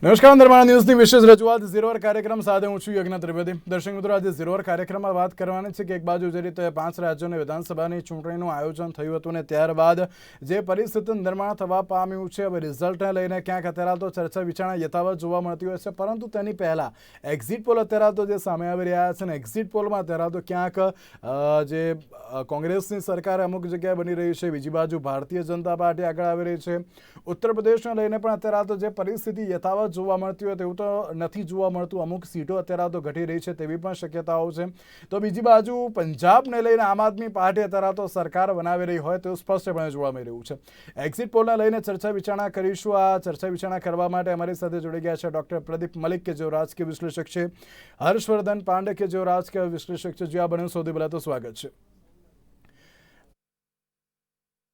નમસ્કાર, નિર્માણ ન્યૂઝની વિશેષ રજૂઆત ઝીરો અવર કાર્યક્રમ સાથે હું છું યજ્ઞ ત્રિવેદી. દર્શક મિત્રો, આજે ઝીરો અવર કાર્યક્રમમાં વાત કરવાની છે કે એક બાજુ જે રીતે 5 રાજ્યોની વિધાનસભાની ચૂંટણીનું આયોજન થયું હતું ને ત્યારબાદ જે પરિસ્થિતિ નિર્માણ થવા પામ્યું છે, હવે રિઝલ્ટને લઈને ક્યાંક અત્યારે તો ચર્ચા વિચારણા યથાવત જોવા મળતી હોય છે, પરંતુ તેની પહેલાં એક્ઝિટ પોલ અત્યારે તો જે સામે આવી રહ્યા છે ને એક્ઝિટ પોલમાં અત્યારે તો ક્યાંક જે કોંગ્રેસની સરકાર અમુક જગ્યાએ બની રહી છે, બીજી બાજુ ભારતીય જનતા પાર્ટી આગળ આવી રહી છે. ઉત્તર પ્રદેશને લઈને પણ અત્યારે તો જે પરિસ્થિતિ યથાવત જોવા મળતી હોય તેવું તો નથી જોવા મળતું. અમુક સીટો અત્યારે તો ઘટી રહી છે તેવી પણ શક્યતાઓ છે. તો બીજી બાજુ પંજાબને લઈને આમ આદમી પાર્ટી અત્યારે તો સરકાર બનાવી રહી હોય તેવું સ્પષ્ટપણે જોવા મળી રહ્યું છે. એક્ઝિટ પોલને લઈને ચર્ચા વિચારણા કરીશું. આ ચર્ચા વિચારણા કરવા માટે અમારી સાથે જોડી ગયા છે ડોક્ટર પ્રદીપ મલિક કે જેઓ રાજકીય વિશ્લેષક છે, હર્ષवर्धन पांडे के जो राजकीय विश्लेषक है. जी, आप बने सौदी बोला तो स्वागत है.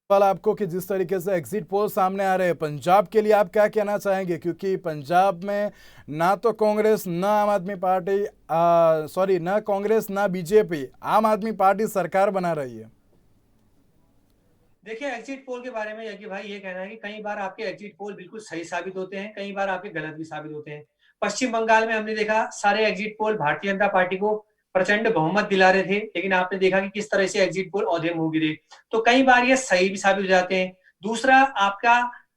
सवाल आपको कि जिस तरीके से एग्जिट पोल सामने आ रहे हैं पंजाब के लिए आप क्या कहना चाहेंगे, क्योंकि पंजाब में ना तो कांग्रेस ना आम आदमी पार्टी ना कांग्रेस ना बीजेपी, आम आदमी पार्टी सरकार बना रही है. देखिए, एग्जिट पोल के बारे में यज्ञ भाई ये कहना है कि कई बार आपके एग्जिट पोल बिल्कुल सही साबित होते हैं, कई बार आपके गलत भी साबित होते हैं. पश्चिम बंगाल में हमने देखा सारे exit poll Bharatiya Janata party को प्रचंड बहुमत दिला रहे थे, लेकिन आपने देखा कि किस तरह से एग्जिट पोल औधे मुंह गिरे. तो कई बार ये सही भी साबित हो जाते हैं. दूसरा, आपका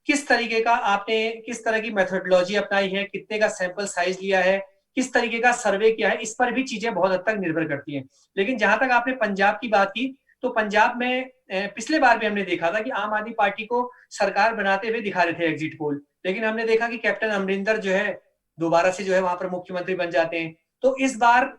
किस तरीके का आपने किस तरह की मेथोडोलॉजी अपनाई है, कितने का सैंपल साइज लिया है, किस तरीके का सर्वे किया है, इस पर भी चीजें बहुत हद तक निर्भर करती हैं. लेकिन जहां तक आपने पंजाब की बात की, तो पंजाब में पिछले बार भी हमने देखा था कि आम आदमी पार्टी को सरकार बनाते हुए दिखा रहे थे एग्जिट पोल, लेकिन हमने देखा कि कैप्टन अमरिंदर जो है दोबारा से जो है वहां पर मुख्यमंत्री बन जाते हैं. तो इस बार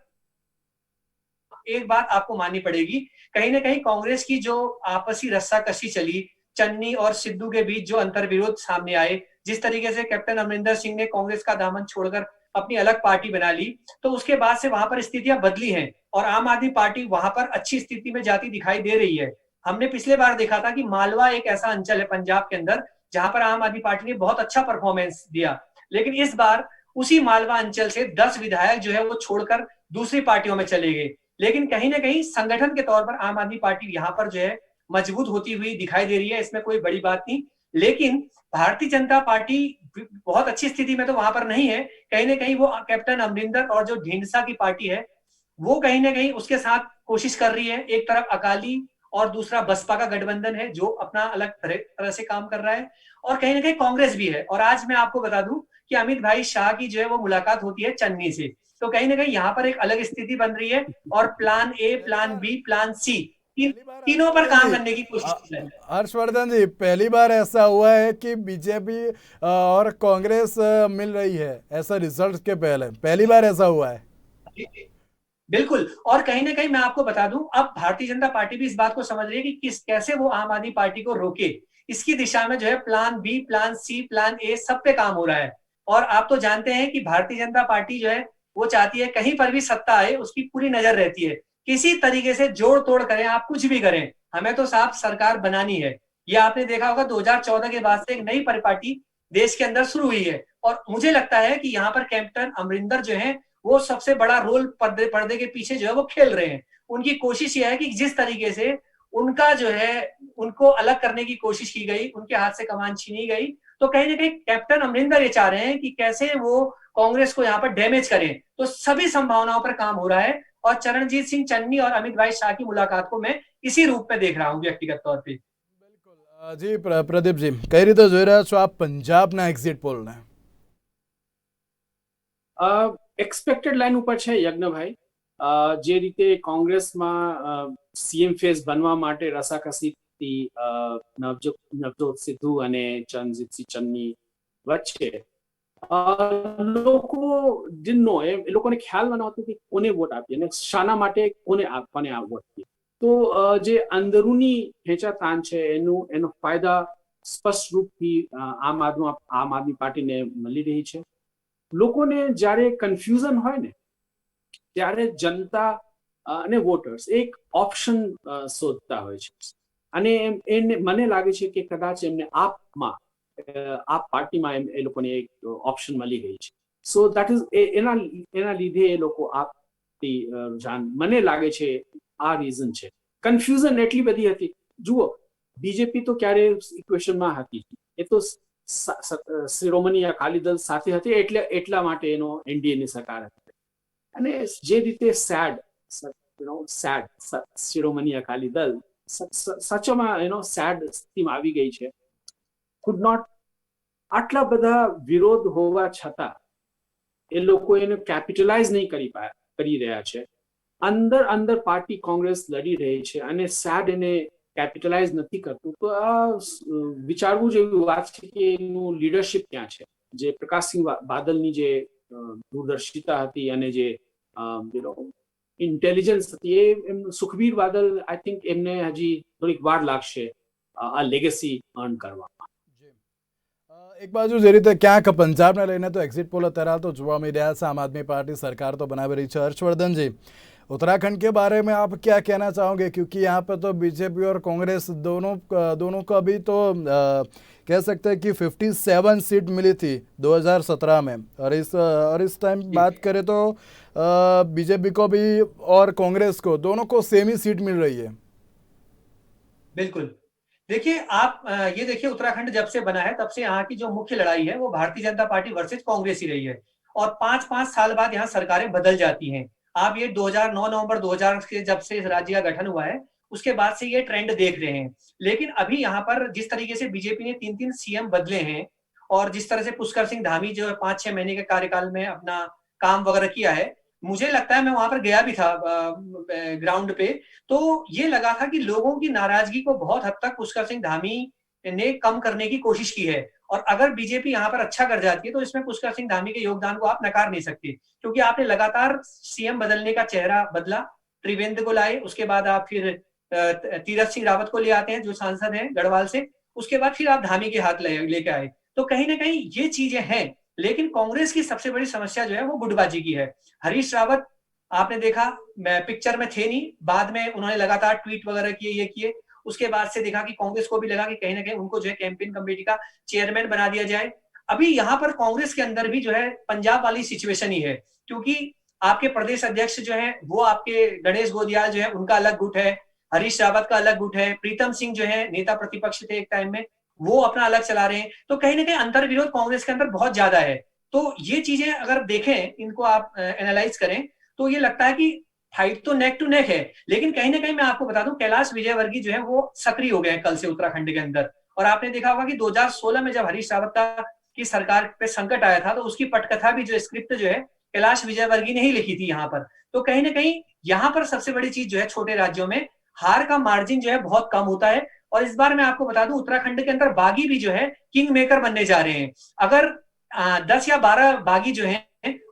एक बात आपको माननी पड़ेगी, कहीं ना कहीं कांग्रेस की जो आपसी रस्साकशी चली, चन्नी और सिद्धू के बीच जो अंतर्विरोध सामने आए, जिस तरीके से कैप्टन अमरिंदर सिंह ने कांग्रेस का दामन छोड़कर अपनी अलग पार्टी बना ली, तो उसके बाद से वहां पर स्थितियां बदली हैं और आम आदमी पार्टी वहां पर अच्छी स्थिति में जाती दिखाई दे रही है. हमने पिछले बार देखा था कि मालवा एक ऐसा अंचल है पंजाब के अंदर जहां पर आम आदमी पार्टी ने बहुत अच्छा परफॉर्मेंस दिया, लेकिन इस बार उसी मालवा अंचल से 10 विधायक जो है वो छोड़कर दूसरी पार्टियों में चले गए. लेकिन कहीं ना कहीं संगठन के तौर पर आम आदमी पार्टी यहाँ पर जो है मजबूत होती हुई दिखाई दे रही है, इसमें कोई बड़ी बात नहीं. लेकिन भारतीय जनता पार्टी बहुत अच्छी स्थिति में तो वहां पर नहीं है. कहीं ना कहीं वो कैप्टन अमरिंदर और जो ढींढसा की पार्टी है वो कहीं ना कहीं उसके साथ कोशिश कर रही है. एक तरफ अकाली और दूसरा बसपा का गठबंधन है जो अपना अलग तरह से काम कर रहा है, और कहीं ना कहीं कांग्रेस भी है. और आज मैं आपको बता दूं कि अमित भाई शाह की जो है वो मुलाकात होती है चन्नी से, तो कहीं ना कहीं यहाँ पर एक अलग स्थिति बन रही है और plan A, plan B, plan C, तीनों पर काम करने की कोशिश कर रहे हैं. हर्षवर्धन जी, पहली बार ऐसा हुआ है कि बीजेपी और कांग्रेस मिल रही है, ऐसा रिजल्ट के पहले पहली बार ऐसा हुआ है. बिल्कुल. और कहीं ना कहीं मैं आपको बता दूं, अब भारतीय जनता पार्टी भी इस बात को समझ रही है कि कैसे वो आम आदमी पार्टी को रोके. इसकी दिशा में जो है plan B, plan C, plan A सब पे काम हो रहा है. और आप तो जानते हैं कि भारतीय जनता पार्टी जो है वो चाहती है कहीं पर भी सत्ता आए उसकी पूरी नजर रहती है, किसी तरीके से जोड़ तोड़ करें, आप कुछ भी करें, हमें तो साफ सरकार बनानी है. ये आपने देखा होगा 2014 के बाद से एक नई परिपाटी देश के अंदर शुरू हुई है, और मुझे लगता है कि यहाँ पर कैप्टन अमरिंदर जो है वो सबसे बड़ा रोल पर्दे के पीछे जो है वो खेल रहे हैं. उनकी कोशिश ये है कि जिस तरीके से उनका जो है उनको अलग करने की कोशिश की गई, उनके हाथ से कमान छीनी गई, तो कहीं ना कहीं कैप्टन अमरिंदर ये चाह रहे हैं कि कैसे वो कांग्रेस को यहाँ पर डैमेज करें. तो सभी संभावनाओं पर काम हो रहा है, और चरणजीत सिंह चन्नी और अमित भाई शाह की मुलाकात को मैं इसी रूप में देख रहा हूँ व्यक्तिगत तौर पर. जी प्रदीप जी, कई रीते જોઈ રહ્યા છો આપ પંજાબના એક્ઝિટ પોલને? એક્સપેક્ટેડ લાઈન ઉપર છે યજ્ઞભાઈ. જે રીતે કોંગ્રેસમાં સીએમ ફેઝ બનવા માટે રસાકસીથી નવજોત સિદ્ધુ અને ચરણજીતસિંહ ચન્ની વચ્ચે લોકો ડિડન્ટ નો, એ લોકોને ખ્યાલ નહોતો કે કોને વોટ આપીએ અને શાના માટે કોને આપવાને વોટ આપીએ. તો જે અંદરૂની ખેંચાતાણ છે એનો ફાયદા સ્પષ્ટ રૂપથી આમ આદમી પાર્ટીને મળી રહી છે. લોકોને જ્યારે કન્ફ્યુઝન હોય ને ત્યારે જનતા અને વોટર્સ એક ઓપ્શન શોધતા હોય છે, અને એને મને લાગે છે કે કદાચ એમને આપ પાર્ટીમાં એ લોકોને એક ઓપ્શન મળી ગઈ છે. સો દેટ ઇઝ એના લીધે એ લોકો આપતી રૂઝાન મને લાગે છે આ રીઝન છે. કન્ફ્યુઝન એટલી બધી હતી. જુઓ, બીજેપી તો ક્યારે ઇક્વેશનમાં હતી, એ તો શિરોમણી અકાલી દળ સાથે હતી એટલા માટે એનો એનડીએની સરકાર હતી. અને જે રીતે સેડ શિરોમણી અકાલી દળ સચમાં સેડ સ્થિતિમાં આવી ગઈ છે. કુડ નોટ આટલા બધા વિરોધ હોવા છતાં એ લોકો એને કેપિટલાઇઝ નહીં કરી રહ્યા છે. અંદર પાર્ટી કોંગ્રેસ લડી રહી છે અને સેડ એને કેપિટલાઇઝ નથી કરતું. તો આ વિચારવું જેવી વાત છે કે એનું લીડરશિપ ક્યાં છે. જે પ્રકાશસિંહ બાદલની જે દૂરદર્શિતા હતી અને જે ઇન્ટેલિજન્સ હતી એ સુખબીર બાદલ આઈ થિંક એમને હજી થોડીક વાર લાગશે આ લેગેસી અર્ન કરવામાં. એક બાજુ જે રીતે ક્યાંક પંજાબને લઈને તો એક્ઝિટ પોલ અત્યારે तो જોવા मिल रहा है. आम आदमी पार्टी सरकार तो बना रही है. हर्षवर्धन जी, उत्तराखंड के बारे में आप क्या कहना चाहोगे? क्योंकि यहाँ पे तो बीजेपी और कांग्रेस दोनों को अभी तो कह सकते हैं कि 57 सीट मिली थी 2017 में, और इस टाइम बात करें तो बीजेपी को भी और कांग्रेस को दोनों को सेम ही सीट मिल रही है. बिल्कुल. देखिए आप ये देखिए, उत्तराखंड जब से बना है तब से यहाँ की जो मुख्य लड़ाई है वो भारतीय जनता पार्टी वर्सेस कांग्रेस ही रही है. और 5-5 साल बाद यहाँ सरकारें बदल जाती हैं. आप ये 2009 नवंबर 2000 के जब से राज्य का गठन हुआ है उसके बाद से ये ट्रेंड देख रहे हैं. लेकिन अभी यहाँ पर जिस तरीके से बीजेपी ने 3-3 सीएम बदले हैं और जिस तरह से पुष्कर सिंह धामी जो 5-6 महीने के कार्यकाल में अपना काम वगैरह किया है, मुझे लगता है, मैं वहां पर गया भी था ग्राउंड पे, तो ये लगा था कि लोगों की नाराजगी को बहुत हद तक पुष्कर सिंह धामी ने कम करने की कोशिश की है. और अगर बीजेपी यहाँ पर अच्छा कर जाती है तो इसमें पुष्कर सिंह धामी के योगदान को आप नकार नहीं सकते, क्योंकि आपने लगातार सीएम बदलने का चेहरा बदला. त्रिवेंद्र को लाए, उसके बाद आप फिर तीरथ सिंह रावत को ले आते हैं जो सांसद हैं गढ़वाल से, उसके बाद फिर आप धामी के हाथ लेके आए. तो कहीं ना कहीं ये चीजें हैं. लेकिन कांग्रेस की सबसे बड़ी समस्या जो है वो गुटबाजी की है. हरीश रावत आपने देखा पिक्चर में थे नहीं, बाद में उन्होंने लगातार ट्वीट वगैरह किए, ये किए. उसके बाद से देखा कि कांग्रेस को भी लगा कि कहीं ना कहीं उनको जो है कैंपेन कमेटी का चेयरमैन बना दिया जाए. अभी यहाँ पर कांग्रेस के अंदर भी जो है पंजाब वाली सिचुएशन ही है, क्योंकि आपके प्रदेश अध्यक्ष जो है वो आपके गणेश गोदियाल जो है उनका अलग गुट है, हरीश रावत का अलग गुट है, प्रीतम सिंह जो है नेता प्रतिपक्ष थे एक टाइम में, वो अपना अलग चला रहे हैं. तो कहीं ना कहीं अंतर विरोध कांग्रेस के अंदर बहुत ज्यादा है. तो ये चीजें अगर देखें, इनको आप एनालाइज करें, तो ये लगता है कि फाइट तो नेक टू नेक है. लेकिन कहीं ना कहीं मैं आपको बता दूं, कैलाश विजयवर्गीय जो है वो सक्रिय हो गए हैं कल से उत्तराखंड के अंदर. और आपने देखा होगा कि 2016 में जब हरीश रावत की सरकार पे संकट आया था तो उसकी पटकथा भी जो स्क्रिप्ट जो है कैलाश विजयवर्गीय ने ही लिखी थी यहाँ पर. तो कहीं ना कहीं यहाँ पर सबसे बड़ी चीज जो है, छोटे राज्यों में हार का मार्जिन जो है बहुत कम होता है. और इस बार मैं आपको बता दूं, उत्तराखंड के अंदर बागी भी जो है किंग मेकर बनने जा रहे हैं. अगर 10 या 12 बागी जो है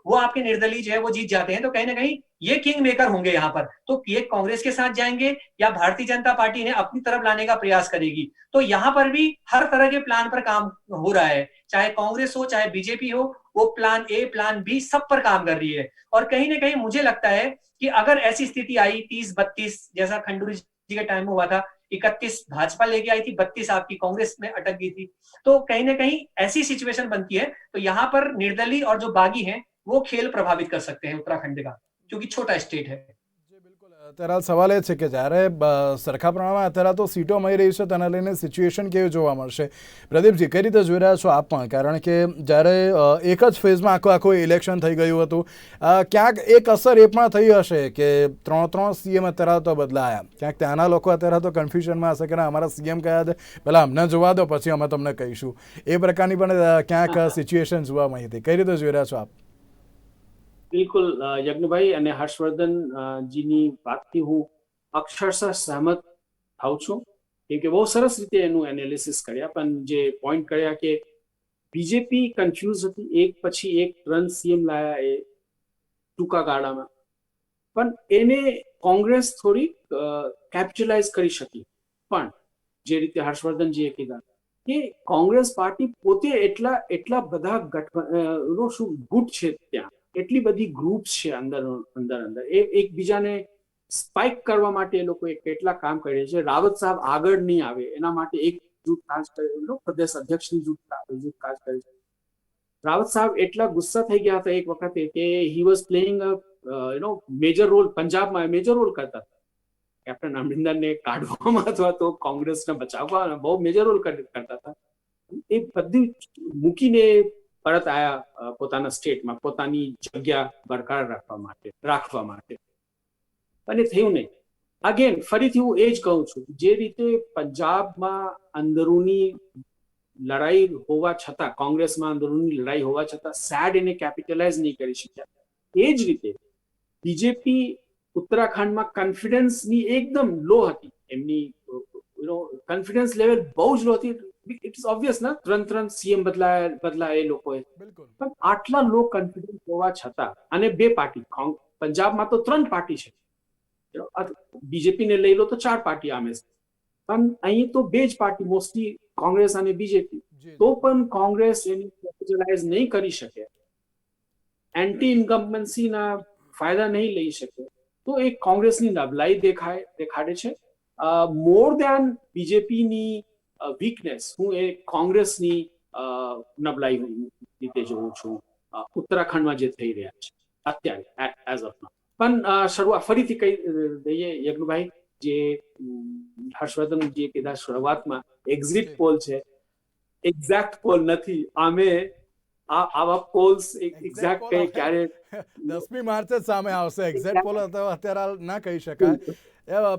वो आपके निर्दलीय जो है वो जीत जाते हैं तो कहीं ना कहीं ये किंग मेकर होंगे यहाँ पर. तो ये कांग्रेस के साथ जाएंगे या भारतीय जनता पार्टी ने अपनी तरफ लाने का प्रयास करेगी. तो यहाँ पर भी हर तरह के प्लान पर काम हो रहा है, चाहे कांग्रेस हो चाहे बीजेपी हो, वो प्लान ए प्लान बी सब पर काम कर रही है. और कहीं ना कहीं मुझे लगता है कि अगर ऐसी स्थिति आई 30-32 जैसा खंडूरी जी के टाइम में हुआ था, 31 भाजपा लेके आई थी, 32 आपकी कांग्रेस में अटक गई थी, तो कहीं ना कहीं ऐसी सिचुएशन बनती है. तो यहाँ पर निर्दलीय और जो बागी हैं वो खेल प्रभावित कर सकते हैं उत्तराखंड का, क्योंकि छोटा स्टेट है. અત્યારે સવાલ એ છે કે જ્યારે સરખા પ્રમાણમાં અત્યારે તો સીટો મળી રહી છે તેને લઈને સિચ્યુએશન કેવી જોવા મળશે? પ્રદીપજી, કઈ રીતે જોઈ રહ્યા છો આપ પણ? કારણ કે જ્યારે એક જ ફેઝમાં આખું ઇલેક્શન થઈ ગયું હતું, ક્યાંક એક અસર એ પણ થઈ હશે કે 3 સીએમ અત્યારે તો બદલાયા, ક્યાંક ત્યાંના લોકો અત્યારે તો કન્ફ્યુઝનમાં હશે કે ના અમારા સીએમ કયા છે, પહેલાં અમને જોવા દો પછી અમે તમને કહીશું. એ પ્રકારની પણ ક્યાંક સિચ્યુએશન જોવા મળી હતી. કઈ રીતે જોઈ રહ્યા છો આપ? બિલકુલ યજ્ઞભાઈ અને હર્ષવર્ધન જીની વાતથી હું અક્ષરશઃ સહમત થાઉં છું, કેમ કે બહુ સરસ રીતે એનું એનાલિસિસ કર્યા. પણ જે પોઈન્ટ કર્યા કે બીજેપી કન્ફ્યુઝ હતી, એક પછી એક 3 સીએમ લાયા એ ટૂંકા ગાળામાં, પણ એને કોંગ્રેસ થોડી કેપિટલાઇઝ કરી શકી. પણ જે રીતે હર્ષવર્ધનજીએ કીધા કે કોંગ્રેસ પાર્ટી પોતે એટલા બધા ગુટ છે, ત્યાં એટલી બધી ગ્રુપ્સ છે અંદર એ એકબીજાને સ્પાઇક કરવા માટે એ લોકો કેટલા કામ કરે છે. રાવત સાહેબ આગળ નહીં આવે એના માટે એક જૂથ કાજ કરે, પ્રદેશ અધ્યક્ષની જૂથ કાજ કરે છે. રાવત સાહેબ એટલા ગુસ્સા થઈ ગયા હતા એક વખતે કે he was playing major role, પંજાબમાં મેજર રોલ કરતા હતા. કેપ્ટન અમરિંદરને કાઢવામાં અથવા તો કોંગ્રેસને બચાવવા બહુ મેજર રોલ કરતા હતા. એ બધું મૂકીને પરત આયા પોતાના સ્ટેટમાં પોતાની જગ્યા બરકરાર રાખવા માટે અને થયું નહીં. અગેન ફરીથી હું એ જ કહું છું, જે રીતે પંજાબમાં અંદરૂની લડાઈ હોવા છતાં, કોંગ્રેસમાં અંદરૂની લડાઈ હોવા છતાં સેડ એને કેપિટલાઇઝ નહીં કરી શક્યા, એ જ રીતે બીજેપી ઉત્તરાખંડમાં કોન્ફિડન્સની એકદમ લો હતી. એમની કોન્ફિડન્સ લેવલ બહુ જ લો હતી. ઇટ ઇઝ ઓબ્વિયસ ના, ત્રણ સીએમ બદલાયા એ લોકોએ. પણ આટલા લો કોન્ફિડન્સ હોવા છતાં, અને બે પાર્ટી, પંજાબમાં તો 3 પાર્ટી છે, બીજેપી ને લઈ લો તો 4 પાર્ટી આમે છે, પણ અહીં તો 2 જ પાર્ટી મોસ્ટલી, કોંગ્રેસ અને બીજેપી. તો પણ કોંગ્રેસ એની કેપિટલાઇઝ નહીં કરી શકે, એન્ટી ઇન્કમ્બન્સીના ફાયદા નહીં લઈ શકે, તો એ કોંગ્રેસની નબળાઈ દેખાડે છે. મોર દેન બીજેપીની વીકનેસ, હું એ કોંગ્રેસની નબળાઈ રીતે જોઉં છું ઉત્તરાખંડમાં જે થઈ રહ્યા છે અત્યારે એઝ ઓફ નાઉ. પણ શરૂઆત ફરીથી કહી દઈએ યજ્ઞભાઈ, જે હર્ષવર્ધનજીએ કીધા શરૂઆતમાં, એક્ઝિટ પોલ છે, એક્ઝેક્ટ પોલ નથી. આવા પોલ્સ એક્ઝેક્ટ ક્યારે 10મી માર્ચે જ સામે આવશે. એક્ઝેક્ટ પોલ અત્યારે ના કહી શકાય.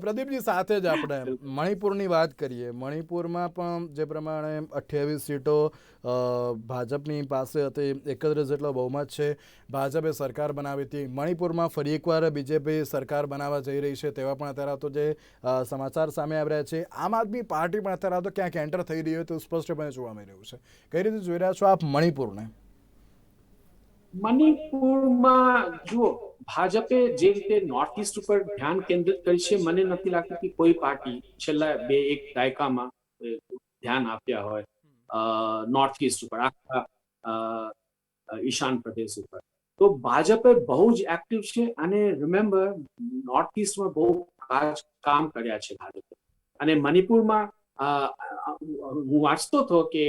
પ્રદીપજી, સાથે જ આપણે મણિપુરની વાત કરીએ. મણિપુરમાં પણ જે પ્રમાણે 28 સીટો ભાજપની પાસે હતી, 31 જેટલો બહુમત છે, ભાજપે સરકાર બનાવી હતી. મણિપુરમાં ફરી એકવાર બીજેપી સરકાર બનાવવા જઈ રહી છે, તેવા પણ અત્યારે તો જે સમાચાર સામે આવી રહ્યા છે. આમ આદમી પાર્ટી પણ અત્યારે તો ક્યાંક એન્ટર થઈ રહી હોય તો સ્પષ્ટપણે જોવા મળી રહ્યું છે. કઈ રીતે જોઈ રહ્યા છો આપ મણિપુરને? મણિપુરમાં જુઓ, ભાજપે જે રીતે નોર્થ ઇસ્ટ ઉપર ધ્યાન કેન્દ્રિત કરી છે, મને નથી લાગતું કે કોઈ પાર્ટી છેલ્લા 2-1 દાયકામાં ધ્યાન આપ્યા હોય નોર્થ ઇસ્ટ ઉપર, આખા ઈશાન પ્રદેશ ઉપર. તો ભાજપે બહુ જ એક્ટિવ છે, અને રિમેમ્બર, નોર્થ ઇસ્ટમાં બહુ કામ કર્યા છે ભાજપે. અને મણિપુરમાં હું વાંચતો હતો કે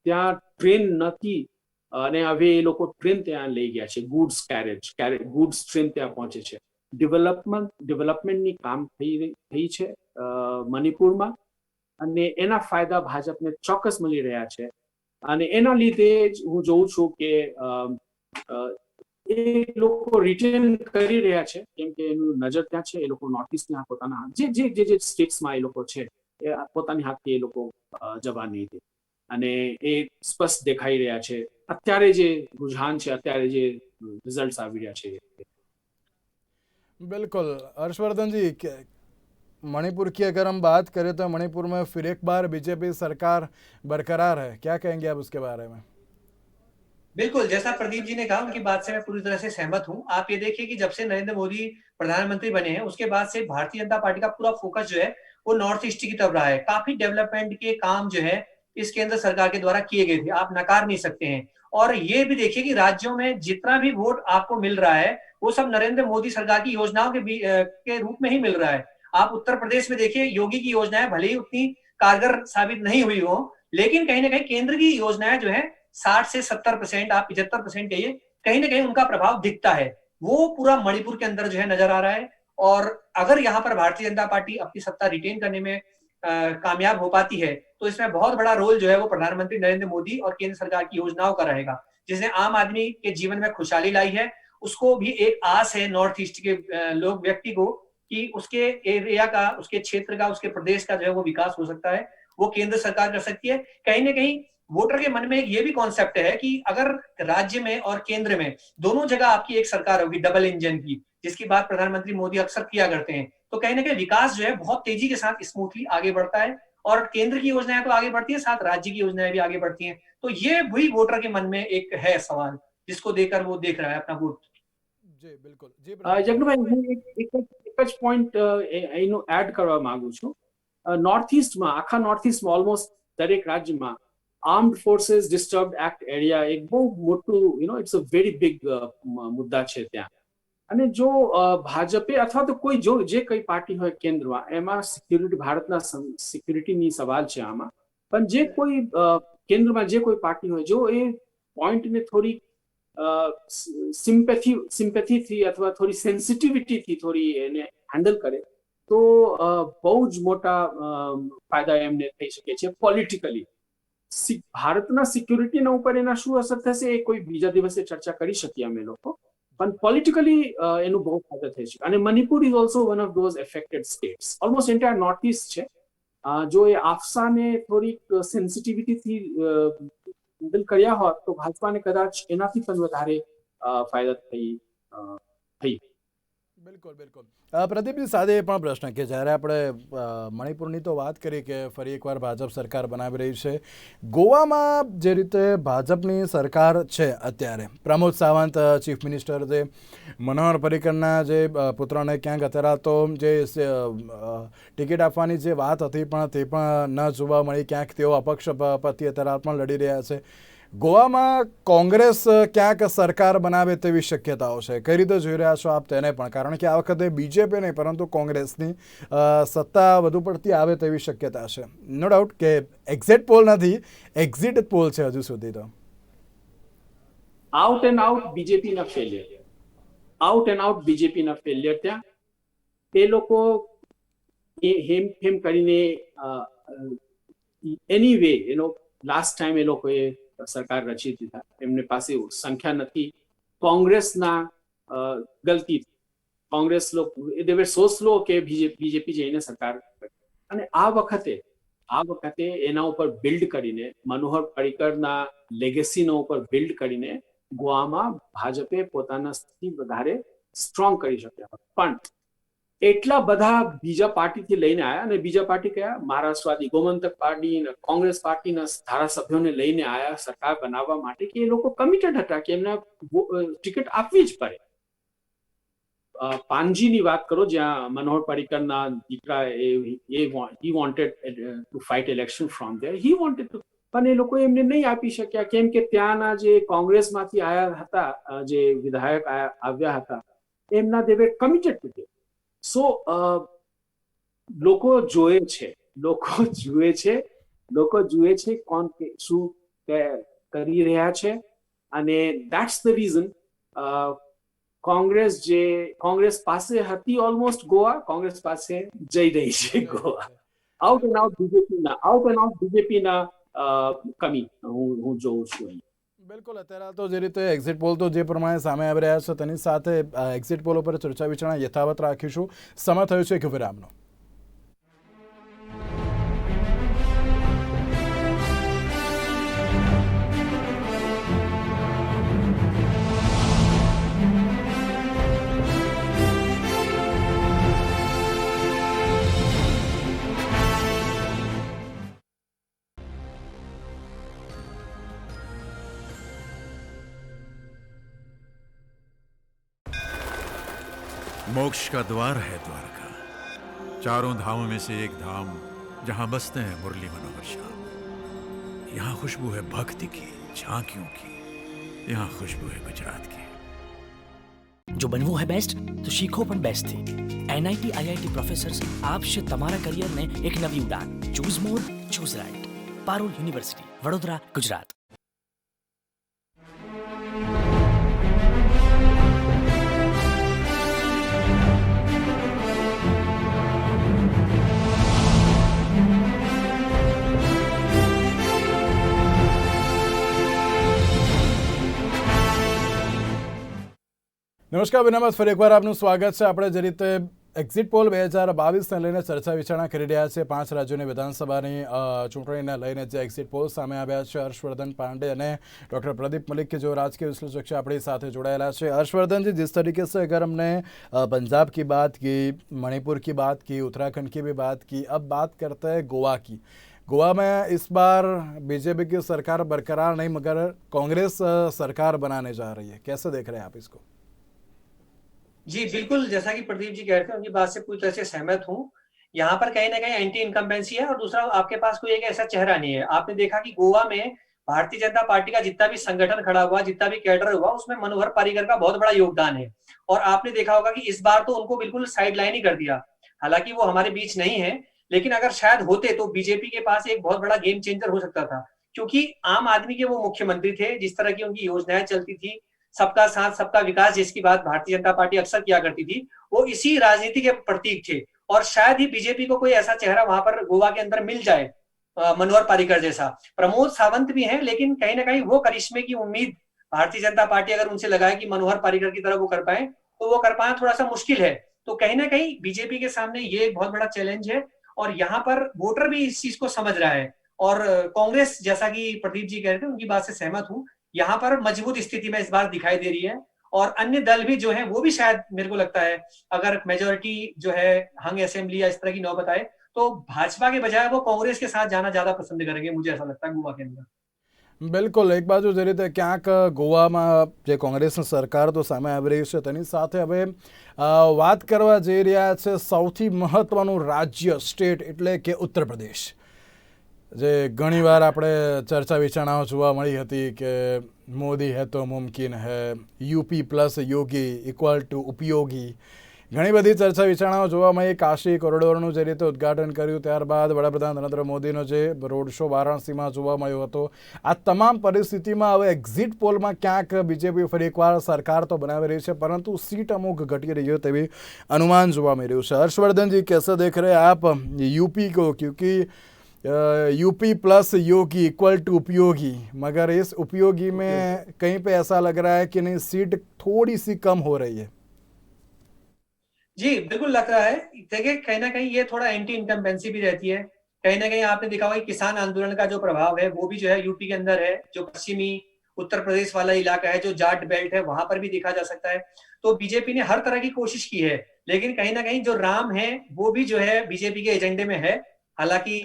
ત્યાં ટ્રેન નથી, અને હવે એ લોકો ટ્રેન ત્યાં લઈ ગયા છે, ગુડ્સ ટ્રેન ત્યાં પહોંચે છે. ડેવલપમેન્ટની કામ થઈ છે મણિપુરમાં, અને એના ફાયદા ભાજપને ચોક્કસ મળી રહ્યા છે. અને એના લીધે જ હું જોઉં છું કે એ લોકો રિટેન કરી રહ્યા છે, કેમ કે એનું નજર ત્યાં છે. એ લોકો નોર્થ ઇસ્ટના પોતાના જે સ્ટેટ્સમાં એ લોકો છે, એ પોતાની હાથથી એ લોકો જવા નહીં દે, અને એ સ્પષ્ટ દેખાઈ રહ્યા છે. અત્યારે જે રુઝાન છે, અત્યારે જે રિઝલ્ટ આવી રહ્યા છે. बिल्कुल हर्षवर्धन जी, मणिपुर की अगर हम बात करें तो मणिपुर में फिर एक बार बीजेपी सरकार बरकरार है, क्या कहेंगे आप उसके बारे में? बिल्कुल, जैसा प्रदीप जी ने कहा, उनकी बात से मैं पूरी तरह से सहमत हूं. आप ये देखिए कि जब से नरेंद्र मोदी प्रधानमंत्री बने हैं, उसके बाद से भारतीय जनता पार्टी का पूरा फोकस जो है वो नॉर्थ ईस्ट की तरफ रहा है. काफी डेवलपमेंट के काम जो है इस केंद्र सरकार के द्वारा किए गए थे, आप नकार नहीं सकते हैं. और ये भी देखिए कि राज्यों में जितना भी वोट आपको मिल रहा है वो सब नरेंद्र मोदी सरकार की योजनाओं के रूप में ही मिल रहा है. आप उत्तर प्रदेश में देखिए, योगी की योजनाएं भले ही उतनी कारगर साबित नहीं हुई हो, लेकिन कहीं ना कहीं केंद्र की योजनाएं जो है 60 से 70%, आप 75% कहिए, कहीं ना कहीं उनका प्रभाव दिखता है. वो पूरा मणिपुर के अंदर जो है नजर आ रहा है. और अगर यहाँ पर भारतीय जनता पार्टी अपनी सत्ता रिटेन करने में कामयाब हो पाती है, तो इसमें बहुत बड़ा रोल जो है वो प्रधानमंत्री नरेंद्र मोदी और केंद्र सरकार की योजनाओं का रहेगा, जिसने आम आदमी के जीवन में खुशहाली लाई है. उसको भी एक आस है नॉर्थ ईस्ट के लोग, व्यक्ति को, कि उसके एरिया का, उसके क्षेत्र का, उसके प्रदेश का जो है वो विकास हो सकता है, वो केंद्र सरकार कर सकती है. कहीं ना कहीं वोटर के मन में एक ये भी कॉन्सेप्ट है कि अगर राज्य में और केंद्र में दोनों जगह आपकी एक सरकार होगी डबल इंजन की, जिसकी बात प्रधानमंत्री मोदी अक्सर किया करते हैं, तो कहीं ना कहीं विकास जो है बहुत तेजी के साथ स्मूथली आगे बढ़ता है. और केंद्र की योजनाएं तो आगे बढ़ती है, साथ राज्य की योजनाएं भी आगे बढ़ती हैं. तो ये वही वोटर के मन में एक है सवाल, जिसको देकर वो देख रहा है अपना वोट. जी बिल्कुल. जी જગભાઈ, હું એક જ પોઈન્ટ એનો એડ કરવા માંગુ છું. નોર્થ ઇસ્ટમાં, આખા નોર્થ ઇસ્ટમાં ઓલમોસ્ટ દરેક રાજ્યમાં આર્મ્ડ ફોર્सेस ડિસ્ટર્બ્ડ એક્ટ એરિયા એક બહુ મોટું, ઇટ્સ અ વેરી બિગ મુદ્દા છે ત્યાં. અને જો ભાજપે અથવા તો કોઈ જે કઈ પાર્ટી હોય કેન્દ્રમાં, એમાં સિક્યુરિટી, ભારતના સિક્યુરિટીની સવાલ છે આમાં. પણ જે કોઈ કેન્દ્રમાં જે કોઈ પાર્ટી હોય, જો એ પોઈન્ટને થોડી સિમ્પેથીથી અથવા થોડી સેન્સિટિવિટીથી થોડી એને હેન્ડલ કરે, તો બહુ જ મોટા ફાયદા એમને થઈ શકે છે પોલિટિકલી. ભારતના સિક્યુરિટીના ઉપર એના શું અસર થશે એ કોઈ બીજા દિવસે ચર્ચા કરી શકીએ અમે લોકો, પણ પોલિટિકલી એનું બહુ ફાયદો થઈ શકે. અને Manipur is also one of those affected states. Almost entire north east છે. જો એ આફસાને થોડીક સેન્સિટિવિટીથી હેન્ડલ કર્યા હોત તો ભાજપાને કદાચ એનાથી પણ વધારે ફાયદા થઈ. બિલકુલ બિલકુલ. પ્રદીપજી સાથે એ પણ પ્રશ્ન કે જ્યારે આપણે મણિપુરની તો વાત કરી કે ફરી એકવાર ભાજપ સરકાર બનાવી રહી છે, ગોવામાં જે રીતે ભાજપની સરકાર છે અત્યારે, પ્રમોદ સાવંત ચીફ મિનિસ્ટર છે, મનોહર પર્રિકરના જે પુત્રને ક્યાંક અત્યારે તો જે ટિકિટ આપવાની જે વાત હતી પણ તે પણ ન જોવા મળી, ક્યાંક તેઓ અપક્ષ પતિ અત્યારે પણ લડી રહ્યા છે. ગોવામાં કોંગ્રેસ ક્યાંક સરકાર બનાવે તેવી શક્યતાઓ છે, કઈ રીતે જોઈ રહ્યા છો આપ તેને પણ? કારણ કે આ વખતે બીજેપી નહીં પરંતુ કોંગ્રેસની સત્તા વધુ પડતી આવે તેવી શક્યતા છે. નો ડાઉટ કે એક્ઝિટ પોલ નથી, એક્ઝિટ પોલ છે હજુ સુધી તો. આઉટ એન્ડ આઉટ બીજેપીના ફેલિયર, આઉટ એન્ડ આઉટ બીજેપીના ફેલિયર. ત્યાં એ લોકો હેમ કરીને એની વે લાસ્ટ ટાઈમ એ લોકોએ સરકાર રચી દીધા, એમને પાસે સંખ્યા નથી. કોંગ્રેસના ગલતી, Congress they were so slow કે બીજેપી જઈને સરકાર, અને આ વખતે એના ઉપર બિલ્ડ કરીને, મનોહર પર્રિકરના લેગેસીના ઉપર બિલ્ડ કરીને ગોવામાં ભાજપે પોતાના સ્થિતિ વધારે સ્ટ્રોંગ કરી શક્યા. પણ એટલા બધા બીજા પાર્ટીથી લઈને આવ્યા, અને બીજા પાર્ટી કયા? મહારાષ્ટ્રવાદી ગોમંતક પાર્ટી, કોંગ્રેસ પાર્ટીના ધારાસભ્યોને લઈને આવ્યા સરકાર બનાવવા માટે કે એ લોકો કમિટેડ હતા કે એમને ટિકિટ આપવી જ પડે. પાનજીની વાત કરો, જ્યાં મનોહર પર્રિકરના દીકરા he wanted to fight election from there, he wanted to, પણ એ લોકો એમને નહીં આપી શક્યા કેમ કે ત્યાંના જે કોંગ્રેસમાંથી આવ્યા હતા, જે વિધાયક આવ્યા હતા, એમના they were committed to it. સો લોકો જુએ છે કોણ શું કરી રહ્યા છે, અને ધેટ્સ ધ રીઝન કોંગ્રેસ પાસે હતી ઓલમોસ્ટ ગોવા, કોંગ્રેસ પાસે જઈ રહી છે ગોવા. આઉટ એન્ડ આઉટ બીજેપીના કમી હું જોઉં છું. બિલકુલ. અત્યારે તો જે રીતે એક્ઝિટ પોલ તો જે પ્રમાણે સામે આવી રહ્યા છે તેની સાથે એક્ઝિટ પોલ ઉપર ચર્ચા વિચારણા યથાવત રાખીશું. સમય થયો છે એક વિરામનો. मोक्ष का द्वार है द्वारका, चारों धामों में से एक धाम जहां बसते हैं मुरली मनोहर श्याम. यहाँ खुशबू है भक्ति की, झांकियों की, यहाँ खुशबू है गुजरात की. જો બનવું है બેસ્ટ તો શીખો પણ બેસ્ટ થી. NIT IIT પ્રોફેસર્સ આપશે તમારા કરિયરને એક નવી ઉડાન. Choose more, choose right. Parul university, Vadodara, Gujarat. નમસ્કાર વિનામત, ફરી એકવાર આપનું સ્વાગત છે. આપણે જે રીતે એક્ઝિટ પોલ 2022ને લઈને ચર્ચા વિચારણા કરી રહ્યા છે, 5 રાજ્યોની વિધાનસભાની ચૂંટણીને લઈને જે એક્ઝિટ પોલ સામે આવ્યા છે, હर्षवर्धन पांडे અને डॉक्टर प्रदीप मलिक के जो राजकीय विश्लेषक છે આપણી સાથે જોડાયેલા છે. हर्षवर्धन जी, जिस तरीके से अगर हमने पंजाब की बात की, मणिपुर की बात की, उत्तराखंड की भी बात की, अब बात करते हैं गोवा की. गोवा में इस बार बीजेपी की सरकार बरकरार नहीं मगर कांग्रेस सरकार बनाने जा रही है, कैसे देख रहे हैं आप इसको? जी बिल्कुल, जैसा कि प्रदीप जी कह रहे थे उनकी बात से पूरी तरह से सहमत हूँ. यहाँ पर कहीं ना कहीं एंटी इनकम्बेंसी है, और दूसरा आपके पास कोई एक ऐसा चेहरा नहीं है. आपने देखा कि गोवा में भारतीय जनता पार्टी का जितना भी संगठन खड़ा हुआ, जितना भी कैडर हुआ, उसमें मनोहर पर्रिकर का बहुत बड़ा योगदान है. और आपने देखा होगा कि इस बार तो उनको बिल्कुल साइड लाइन ही कर दिया. हालांकि वो हमारे बीच नहीं है, लेकिन अगर शायद होते तो बीजेपी के पास एक बहुत बड़ा गेम चेंजर हो सकता था, क्योंकि आम आदमी के वो मुख्यमंत्री थे. जिस तरह की उनकी योजनाएं चलती थी, सबका साथ सबका विकास, जिसकी बात भारतीय जनता पार्टी अक्सर किया करती थी, वो इसी राजनीति के प्रतीक थे. और शायद ही बीजेपी को कोई ऐसा चेहरा वहां पर गोवा के अंदर मिल जाए मनोहर पर्रिकर जैसा। प्रमोद सावंत भी हैं, लेकिन कहीं ना कहीं वो करिश्मे की उम्मीद भारतीय जनता पार्टी अगर उनसे लगाए कि मनोहर पर्रिकर की तरह वो कर पाए, तो वो कर पाना थोड़ा सा मुश्किल है। तो कहीं ना कहीं बीजेपी के सामने ये एक बहुत बड़ा चैलेंज है, और यहाँ पर वोटर भी इस चीज को समझ रहा है। और कांग्रेस, जैसा कि प्रदीप जी कह रहे थे, उनकी बात से सहमत हूँ, यहाँ पर मजबूत स्थिति में इस बार दिखाई दे रही है। और अन्य दल भी जो है वो भी शायद, मेरे को लगता है, अगर मेजोरिटी जो है हंग असेंबली या इस तरह की नौबत आए, तो भाजपा के बजाय वो कांग्रेस के साथ जाना ज्यादा पसंद करेंगे, मुझे ऐसा लगता है गोवा के अंदर। બિલકુલ, એક બાજુ જે રીતે ક્યાંક ગોવામાં જે કોંગ્રેસની સરકાર તો સામે આવી રહી છે, તેની સાથે હવે વાત કરવા જઈ રહ્યા છે સૌથી મહત્વનું રાજ્ય, સ્ટેટ, એટલે કે ઉત્તર પ્રદેશ, જે ઘણીવાર આપણે ચર્ચા વિચારણાઓ જોવા મળી હતી કે મોદી હે તો મુમકિન હે, UP plus Yogi equal to ઉપયોગી, ઘણી બધી ચર્ચા વિચારણાઓ જોવા મળી. કાશી કોરિડોરનું જે રીતે ઉદ્ઘાટન કર્યું, ત્યારબાદ વડાપ્રધાન નરેન્દ્ર મોદીનો જે રોડ શો વારાણસીમાં જોવા મળ્યો હતો, આ તમામ પરિસ્થિતિમાં હવે એક્ઝિટ પોલમાં ક્યાંક બીજેપી ફરી એકવાર સરકાર તો બનાવી રહી છે, પરંતુ सीट અમુક ઘટી રહી है તેવી अनुमान જોવા મળી રહ્યું છે. હર્ષवर्धन जी, कैसे देख रहे हैं आप यूपी को? क्योंकि UP plus Yogi equal to उपयोगी, मगर इस उपयोगी में कहीं पे ऐसा लग रहा है कि नहीं, सीट थोड़ी सी कम हो रही है. जी बिल्कुल लग रहा है। देखिए, कहीं ना कहीं ये थोड़ा एंटी इनकम्बेंसी भी रहती है। कहीं ना कहीं आपने देखा होगा कि किसान आंदोलन का जो प्रभाव है वो भी जो है यूपी के अंदर है, जो पश्चिमी उत्तर प्रदेश वाला इलाका है, जो जाट बेल्ट है, वहां पर भी देखा जा सकता है। तो बीजेपी ने हर तरह की कोशिश की है, लेकिन कहीं ना कहीं जो राम है वो भी जो है बीजेपी के एजेंडे में है। हालांकि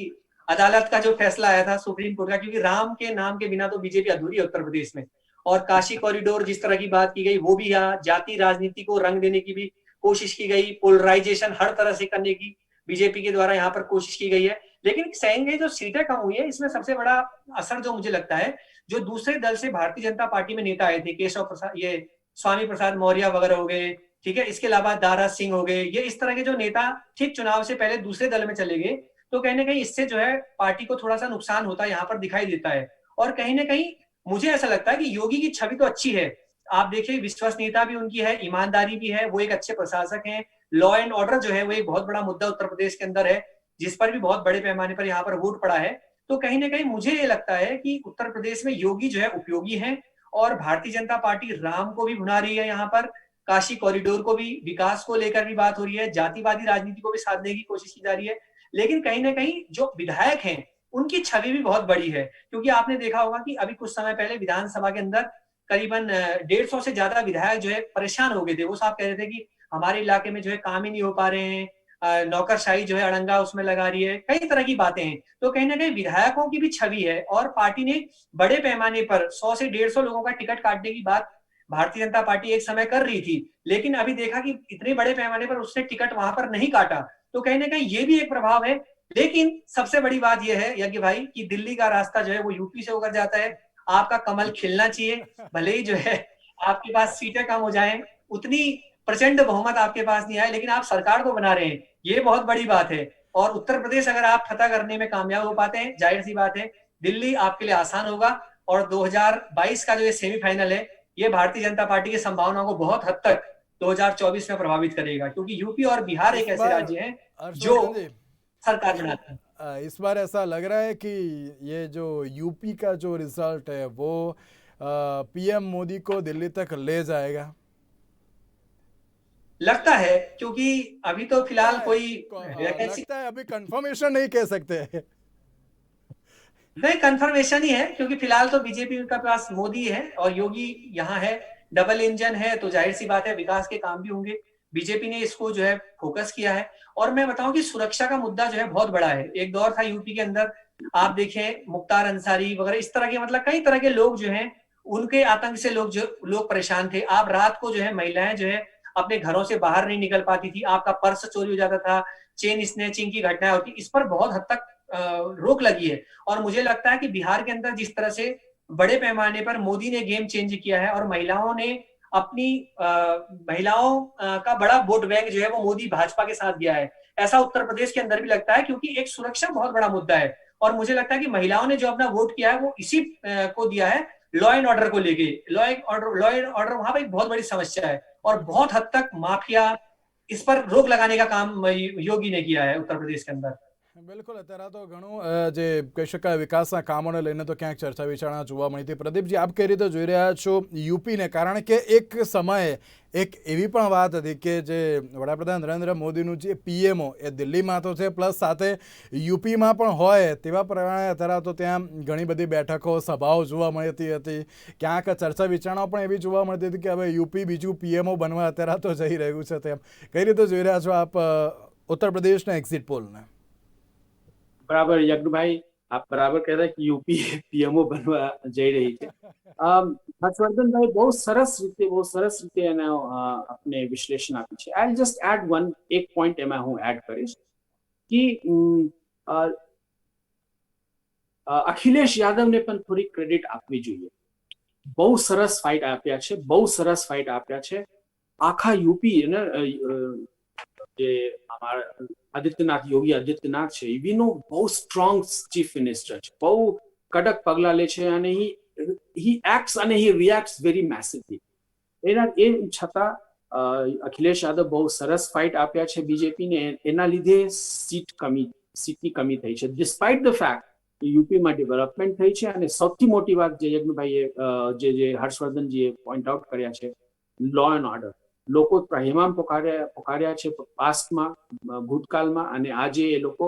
अदालत का जो फैसला आया था सुप्रीम कोर्ट का, क्योंकि राम के नाम के बिना तो बीजेपी अधूरी है उत्तर प्रदेश में। और काशी कॉरिडोर जिस तरह की बात की गई, वो भी यहाँ जाति राजनीति को रंग देने की भी कोशिश की गई, पोलराइजेशन हर तरह से करने की बीजेपी के द्वारा यहाँ पर कोशिश की गई है। लेकिन सहेंगे जो सीटें कम हुई है, इसमें सबसे बड़ा असर जो मुझे लगता है, जो दूसरे दल से भारतीय जनता पार्टी में नेता आए थे, केशव प्रसाद, ये स्वामी प्रसाद मौर्य वगैरह हो गए, ठीक है, इसके अलावा दारा सिंह हो गए, ये इस तरह के जो नेता ठीक चुनाव से पहले दूसरे दल में चले गए, तो कहीं ना कहीं इससे जो है पार्टी को थोड़ा सा नुकसान होता है, यहाँ पर दिखाई देता है। और कहीं ना कहीं मुझे ऐसा लगता है कि योगी की छवि तो अच्छी है, आप देखिए विश्वसनीयता भी उनकी है, ईमानदारी भी है, वो एक अच्छे प्रशासक हैं, लॉ एंड ऑर्डर जो है वो एक बहुत बड़ा मुद्दा उत्तर प्रदेश के अंदर है, जिस पर भी बहुत बड़े पैमाने पर यहाँ पर वोट पड़ा है। तो कहीं ना कहीं मुझे ये लगता है कि उत्तर प्रदेश में योगी जो है उपयोगी है, और भारतीय जनता पार्टी राम को भी भुना रही है, यहाँ पर काशी कॉरिडोर को भी, विकास को लेकर भी बात हो रही है, जातिवादी राजनीति को भी साधने की कोशिश की जा रही है। लेकिन कहीं ना कहीं जो विधायक हैं उनकी छवि भी बहुत बड़ी है, क्योंकि आपने देखा होगा कि अभी कुछ समय पहले विधानसभा के अंदर करीबन 150 से ज्यादा विधायक जो है परेशान हो गए थे। वो साहब कह रहे थे कि हमारे इलाके में जो है काम ही नहीं हो पा रहे हैं, नौकरशाही जो है अड़ंगा उसमें लगा रही है, कई तरह की बातें हैं। तो कहीं ना कहीं विधायकों की भी छवि है, और पार्टी ने बड़े पैमाने पर 100 से 150 लोगों का टिकट काटने की बात भारतीय जनता पार्टी एक समय कर रही थी, लेकिन अभी देखा कि इतने बड़े पैमाने पर उसने टिकट वहां पर नहीं काटा। तो कहीं ना कहीं ये भी एक प्रभाव है। लेकिन सबसे बड़ी बात यह है यज्ञ भाई कि दिल्ली का रास्ता जो है वो यूपी से होकर जाता है। आपका कमल खिलना चाहिए, भले ही जो है आपके पास सीटें कम हो जाएं, उतनी प्रचंड बहुमत आपके पास नहीं आए, लेकिन आप सरकार तो बना रहे हैं, ये बहुत बड़ी बात है। और उत्तर प्रदेश अगर आप फतह करने में कामयाब हो पाते हैं, जाहिर सी बात है दिल्ली आपके लिए आसान होगा। और 2022 का जो ये सेमीफाइनल है, ये भारतीय जनता पार्टी की संभावनाओं को बहुत हद तक 2024 में प्रभावित करेगा, क्योंकि यूपी और बिहार एक ऐसे राज्य हैं जो सरकार बनाते हैं। इस बार ऐसा लग रहा है कि ये जो यूपी का जो रिजल्ट है वो पीएम मोदी को दिल्ली तक ले जाएगा, लगता है, क्योंकि अभी तो फिलहाल कोई लगता है, अभी कंफर्मेशन नहीं कह सकते। नहीं, कंफर्मेशन ही है, क्योंकि फिलहाल तो बीजेपी के पास मोदी है और योगी यहाँ है, डबल इंजन है, तो जाहिर सी बात है विकास के काम भी होंगे। बीजेपी ने इसको जो है फोकस किया है। और मैं बताऊं कि सुरक्षा का मुद्दा जो है बहुत बड़ा है। एक दौर था यूपी के अंदर, आप देखें मुख्तार अंसारी वगैरह इस तरह के, मतलब कई तरह के लोग जो हैं, उनके आतंक से लोग परेशान थे। आप रात को जो है महिलाएं जो है अपने घरों से बाहर नहीं निकल पाती थी, आपका पर्स चोरी हो जाता था, चेन स्नैचिंग की घटनाएं होती, इस पर बहुत हद तक रोक लगी है। और मुझे लगता है कि बिहार के अंदर जिस तरह से बड़े पैमाने पर मोदी ने गेम चेंज किया है और महिलाओं ने अपनी महिलाओं का बड़ा वोट बैंक जो है वो मोदी भाजपा के साथ गया है, ऐसा उत्तर प्रदेश के अंदर भी लगता है, क्योंकि एक सुरक्षा बहुत बड़ा मुद्दा है। और मुझे लगता है कि महिलाओं ने जो अपना वोट किया है वो इसी को दिया है, लॉ एंड ऑर्डर को लेके। लॉ एंड ऑर्डर वहां पर एक बहुत बड़ी समस्या है, और बहुत हद तक माफिया, इस पर रोक लगाने का काम योगी ने किया है उत्तर प्रदेश के अंदर। બિલકુલ, અત્યારે તો ઘણું જે કહી શકાય વિકાસના કામોને લઈને તો ક્યાંક ચર્ચા વિચારણા જોવા મળી હતી. પ્રદીપજી, આપ કઈ રીતે જોઈ રહ્યા છો યુપીને? કારણ કે એક સમયે એક એવી પણ વાત હતી કે જે વડાપ્રધાન નરેન્દ્ર મોદીનું જે પીએમઓ એ દિલ્હીમાં તો છે, પ્લસ સાથે યુપીમાં પણ હોય, તેવા પ્રમાણે અત્યારે તો ત્યાં ઘણી બધી બેઠકો, સભાઓ જોવા મળતી હતી. ક્યાંક ચર્ચા વિચારણાઓ પણ એવી જોવા મળતી હતી કે હવે યુપી બીજું પીએમઓ બનવા અત્યારે તો જઈ રહ્યું છે. તેમ કઈ રીતે જોઈ રહ્યા છો આપ ઉત્તર પ્રદેશના એક્ઝિટ પોલને? બરાબર યજ્ઞભાઈ, આપ બરાબર કહેતા કે યુપી પીએમઓ બનવા જઈ રહી છે. હર્ષવર્ધનભાઈ બહુ સરસ રીતે એનો આપને વિશ્લેષણ આપ્યું છે. આઈ જસ્ટ એડ એક પોઈન્ટ એમાં હું એડ કરીશ કે અખિલેશ યાદવને પણ થોડી ક્રેડિટ આપવી જોઈએ. બહુ સરસ ફાઇટ આપ્યા છે. આખા યુપી જે અમારા યોગી આદિત્યનાથ છે, એનો બહુ સ્ટ્રોંગ ચીફ મિનિસ્ટર છે, બહુ કડક પગલા લે છે અને he acts અને he reacts very massively. એ છતાં અખિલેશ યાદવ બહુ સરસ ફાઇટ આપ્યા છે બીજેપીને. એના લીધે સીટની કમી થઈ છે, ડિસ્પાઇટ ધ ફેક્ટ કે યુપીમાં ડેવલપમેન્ટ થઈ છે. અને સૌથી મોટી વાત જે યજ્ઞભાઈએ જે હર્ષવર્ધનજીએ પોઈન્ટ આઉટ કર્યા છે, લો એન્ડ ઓર્ડર. લોકો ત્રાહિમામ પોકાર્યા છે પાસ્ટમાં, ભૂતકાળમાં, અને આજે એ લોકો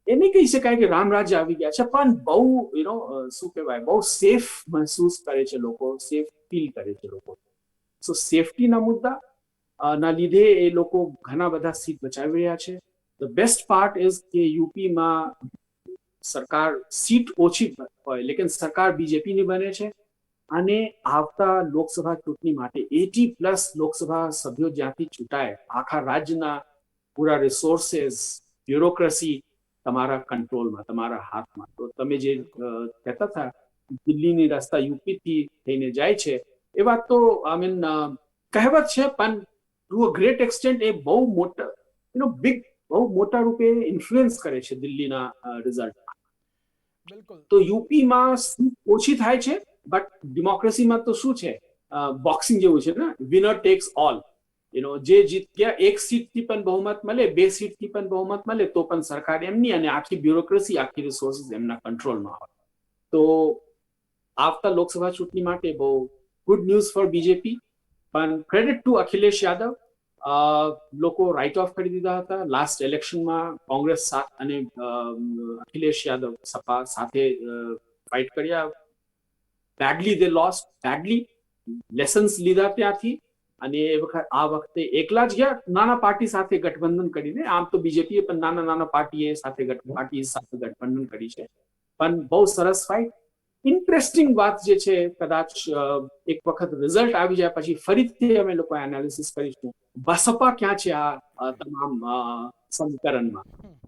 એ નહીં કહી શકાય કે રામ રાજ્ય આવી ગયા છે, પણ બહુ શું કહેવાય, બહુ સેફ મહેસૂસ કરે છે લોકો, સેફ ફીલ કરે છે લોકો. સો સેફટીના મુદ્દા ના લીધે એ લોકો ઘણા બધા સીટ બચાવી રહ્યા છે. ધ બેસ્ટ પાર્ટ ઇઝ કે યુપીમાં સરકાર સીટ ઓછી હોય, લેકિન સરકાર બીજેપીની બને છે. અને આવતા લોકસભા ચૂંટણી માટે 80+ લોકસભા સભ્યો જ્યાંથી ચૂંટાય, આખા રાજ્યના પૂરા રિસોર્सेस, બ્યુરોક્રેસી તમારા કંટ્રોલમાં, તમારા હાથમાં. તો તમે જે કહેતા હતા દિલ્હીની રસ્તા યુપીથી થઈને જાય છે, એ વાત તો કહેવત છે, પણ ટુ અ ગ્રેટ એક્સટેન્ટ એ બહુ મોટા રૂપે ઇન્ફ્લુઅન્સ કરે છે દિલ્હીના રિઝલ્ટ. તો યુપીમાં ઓછી થાય છે, બટ ડેમોક્રેસીમાં તો શું છે, બોક્સિંગ જેવું છે ને, વિનર ટેક્સ ઓલ. જે જીત ગયા, એક સીટથી પણ બહુમત મળે, 2 સીટથી પણ બહુમત મળે, તો પણ સરકાર એમની અને આખી બ્યુરોક્રેસી, આખી રિસોર્સિસ એમના કંટ્રોલમાં હોય. તો આવતા લોકસભા ચૂંટણી માટે બહુ ગુડ ન્યૂઝ ફોર બીજેપી. પણ ક્રેડિટ ટુ અખિલેશ યાદવ. લોકો રાઇટ ઓફ કરી દીધા હતા લાસ્ટ ઇલેક્શનમાં. કોંગ્રેસ અને અખિલેશ યાદવ સપા સાથે ફાઇટ કર્યા. બેડલી દે લોસ્ટ, બેડલી. લેસન્સ લીધા ત્યાંથી, અને આ વખતે એકલા જ ગયા, નાના પાર્ટી સાથે ગઠબંધન કરીને. આમ તો બીજેપીએ પણ નાના પાર્ટી સાથે ગઠબંધન કરી છે, પણ બહુ સરસ ફાઇટ. ઇન્ટરેસ્ટિંગ વાત જે છે, કદાચ એક વખત રિઝલ્ટ આવી જાય પછી ફરીથી અમે લોકો એનાલિસિસ કરીશું, બસપા ક્યાં છે આ તમામ સમીકરણમાં,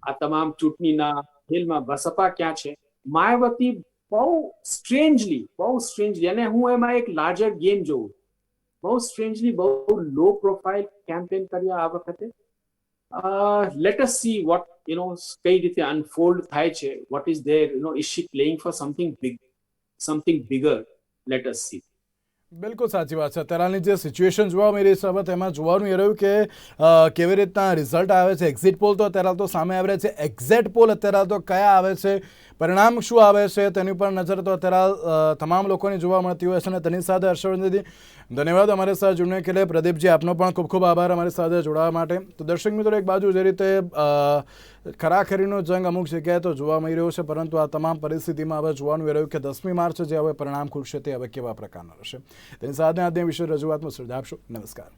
આ તમામ ચૂંટણીના ખેલમાં બસપા ક્યાં છે. માયાવતી બહુ સ્ટ્રેન્જલી, અને હું એમાં એક લાર્જર ગેમ જોઉં, બહુ સ્ટ્રેન્જલી, બહુ લો પ્રોફાઇલ કેમ્પેન કર્યા આ વખતે. લેટ અસ સી વોટ કઈ રીતે અનફોલ્ડ થાય છે, what is there, is she playing for something bigger. Let us see. બિલકુલ સાચી વાત છે. અત્યારની જે સિચ્યુએશન જોવા મળી રહી છે, તેમાં જોવાનું એ રહ્યું કે કેવી રીતના રિઝલ્ટ આવે છે. એક્ઝિટ પોલ તો અત્યારે તો સામે આવે છે, એક્ઝેક્ટ પોલ અત્યારે તો કયા આવે છે, પરિણામ શું આવે છે, તેની પર નજર તો અત્યારે તમામ લોકોની જોવા મળતી હોય છે. અને તેની સાથે હર્ષવર્ધનજી, ધન્યવાદ અમારી સાથે જોડને કે લે. પ્રદીપજી, આપનો પણ ખૂબ ખૂબ આભાર અમારી સાથે જોડાવા માટે. તો દર્શક મિત્રો, એક બાજુ જે રીતે ખરાખરીનો જંગ અમુક જગ્યાએ તો જોવા મળી રહ્યો છે, પરંતુ આ તમામ પરિસ્થિતિમાં હવે જોવાનું એ રહ્યું કે 10મી માર્ચે જે હવે પરિણામ ખુલશે તે હવે કેવા પ્રકારના રહેશે. તેની સાથે આજની વિશે રજૂઆતમાં શ્રદ્ધા આપશો. નમસ્કાર.